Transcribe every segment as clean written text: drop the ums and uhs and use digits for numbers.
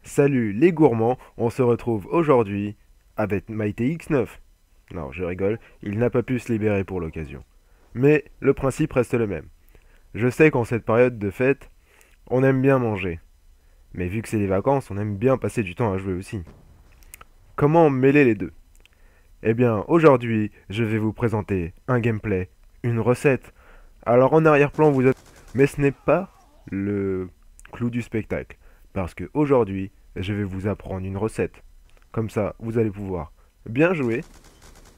Salut les gourmands, on se retrouve aujourd'hui avec MyTX9. Non, je rigole, il n'a pas pu se libérer pour l'occasion. Mais le principe reste le même. Je sais qu'en cette période de fête, on aime bien manger. Mais vu que c'est les vacances, on aime bien passer du temps à jouer aussi. Comment mêler les deux? Eh bien, aujourd'hui, je vais vous présenter un gameplay, une recette. Alors en arrière-plan, vous êtes... Mais ce n'est pas le clou du spectacle. Parce que aujourd'hui, je vais vous apprendre une recette. Comme ça, vous allez pouvoir bien jouer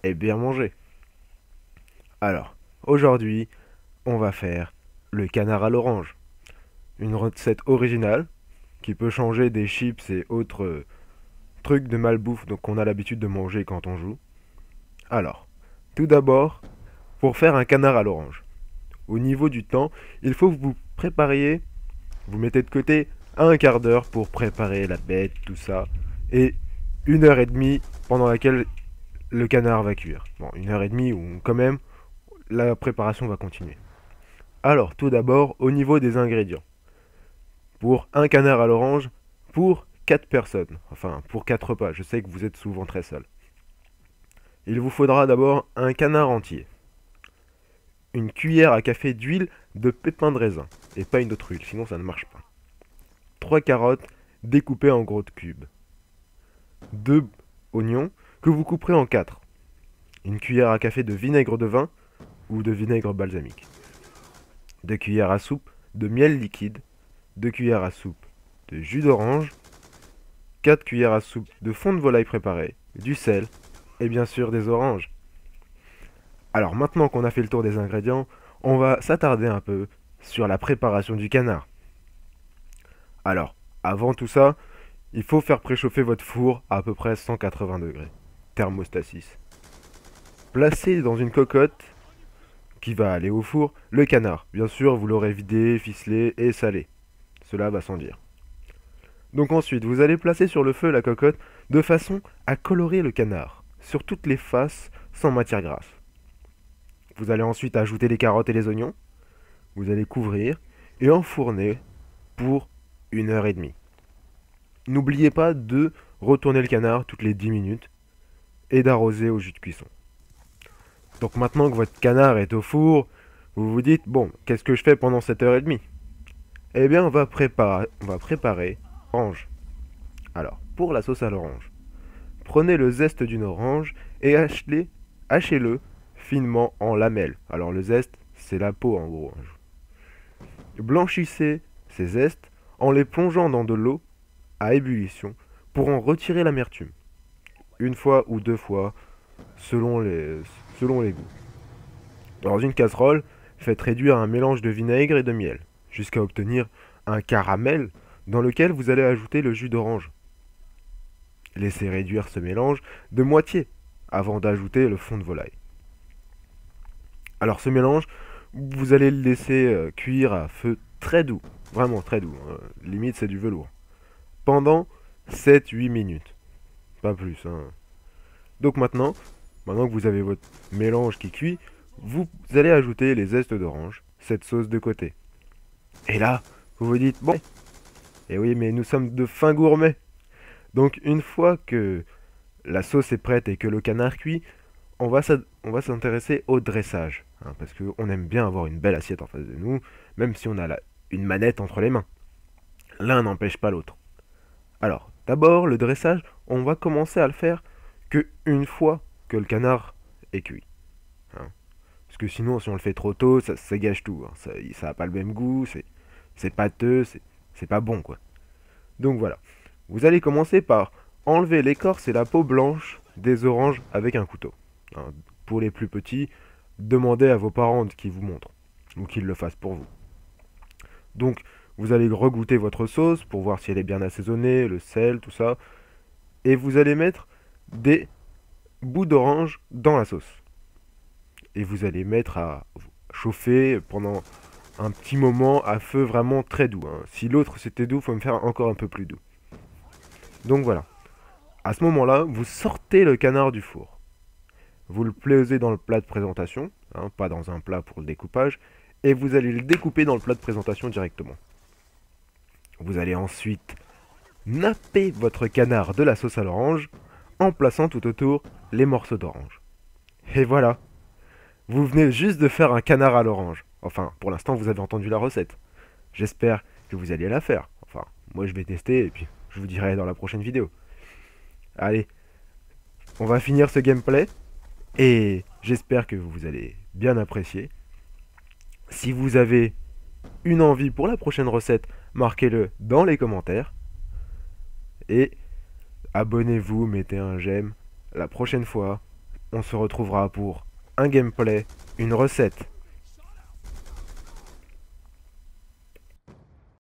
et bien manger. Alors, aujourd'hui, on va faire le canard à l'orange. Une recette originale qui peut changer des chips et autres trucs de malbouffe qu'on a l'habitude de manger quand on joue. Alors, tout d'abord, pour faire un canard à l'orange, au niveau du temps, il faut que vous prépariez, vous mettez de côté un quart d'heure pour préparer la bête, tout ça, et 1 heure et demie pendant laquelle le canard va cuire. Bon, 1 heure et demie ou quand même, la préparation va continuer. Alors, tout d'abord, au niveau des ingrédients. Pour un canard à l'orange, pour 4 personnes, enfin pour 4 repas, je sais que vous êtes souvent très seul. Il vous faudra d'abord un canard entier, une cuillère à café d'huile de pépins de raisin, et pas une autre huile, sinon ça ne marche pas. 3 carottes découpées en gros cubes, 2 oignons que vous couperez en 4, une cuillère à café de vinaigre de vin ou de vinaigre balsamique, 2 cuillères à soupe de miel liquide, 2 cuillères à soupe de jus d'orange, 4 cuillères à soupe de fond de volaille préparé, du sel et bien sûr des oranges. Alors maintenant qu'on a fait le tour des ingrédients, on va s'attarder un peu sur la préparation du canard. Alors, avant tout ça, il faut faire préchauffer votre four à peu près 180 degrés, thermostat 6. Placez dans une cocotte qui va aller au four le canard. Bien sûr, vous l'aurez vidé, ficelé et salé. Cela va sans dire. Donc ensuite, vous allez placer sur le feu la cocotte de façon à colorer le canard, sur toutes les faces sans matière grasse. Vous allez ensuite ajouter les carottes et les oignons. Vous allez couvrir et enfourner pour 1 heure et demie. N'oubliez pas de retourner le canard toutes les 10 minutes et d'arroser au jus de cuisson. Donc maintenant que votre canard est au four, vous vous dites, bon, qu'est-ce que je fais pendant cette heure et demie? Eh bien, on va préparer orange. Alors, pour la sauce à l'orange, prenez le zeste d'une orange et hachez-le finement en lamelles. Alors le zeste, c'est la peau en gros. Blanchissez ces zestes en les plongeant dans de l'eau à ébullition pour en retirer l'amertume. Une fois ou 2 fois, selon les goûts. Dans une casserole, faites réduire un mélange de vinaigre et de miel, jusqu'à obtenir un caramel dans lequel vous allez ajouter le jus d'orange. Laissez réduire ce mélange de moitié avant d'ajouter le fond de volaille. Alors ce mélange, vous allez le laisser cuire à feu très doux, vraiment très doux, hein. Limite c'est du velours, pendant 7-8 minutes, pas plus, hein. Donc maintenant que vous avez votre mélange qui cuit, vous allez ajouter les zestes d'orange, cette sauce de côté. Et là, vous vous dites, bon, eh oui, mais nous sommes de fins gourmets. Donc une fois que la sauce est prête et que le canard cuit, on va s'intéresser au dressage, hein, parce qu'on aime bien avoir une belle assiette en face de nous, même si on a une manette entre les mains. L'un n'empêche pas l'autre. Alors, d'abord, le dressage, on va commencer à le faire que une fois que le canard est cuit, hein. Parce que sinon, si on le fait trop tôt, ça gâche tout, hein. Ça n'a pas le même goût, c'est pâteux, c'est pas bon, quoi. Donc voilà. Vous allez commencer par enlever l'écorce et la peau blanche des oranges avec un couteau, hein. Pour les plus petits, demandez à vos parents qu'ils vous montrent, ou qu'ils le fassent pour vous. Donc, vous allez regoûter votre sauce pour voir si elle est bien assaisonnée, le sel, tout ça. Et vous allez mettre des bouts d'orange dans la sauce. Et vous allez mettre à chauffer pendant un petit moment à feu vraiment très doux, hein. Si l'autre c'était doux, il faut me faire encore un peu plus doux. Donc voilà. À ce moment-là, vous sortez le canard du four. Vous le posez dans le plat de présentation, hein, pas dans un plat pour le découpage, et vous allez le découper dans le plat de présentation directement. Vous allez ensuite nappez votre canard de la sauce à l'orange en plaçant tout autour les morceaux d'orange. Et voilà, vous venez juste de faire un canard à l'orange. Enfin, pour l'instant, vous avez entendu la recette. J'espère que vous allez la faire. Enfin, moi je vais tester et puis je vous dirai dans la prochaine vidéo. Allez, on va finir ce gameplay et j'espère que vous allez bien apprécier. Si vous avez une envie pour la prochaine recette, marquez-le dans les commentaires. Et abonnez-vous, mettez un j'aime. La prochaine fois, on se retrouvera pour un gameplay, une recette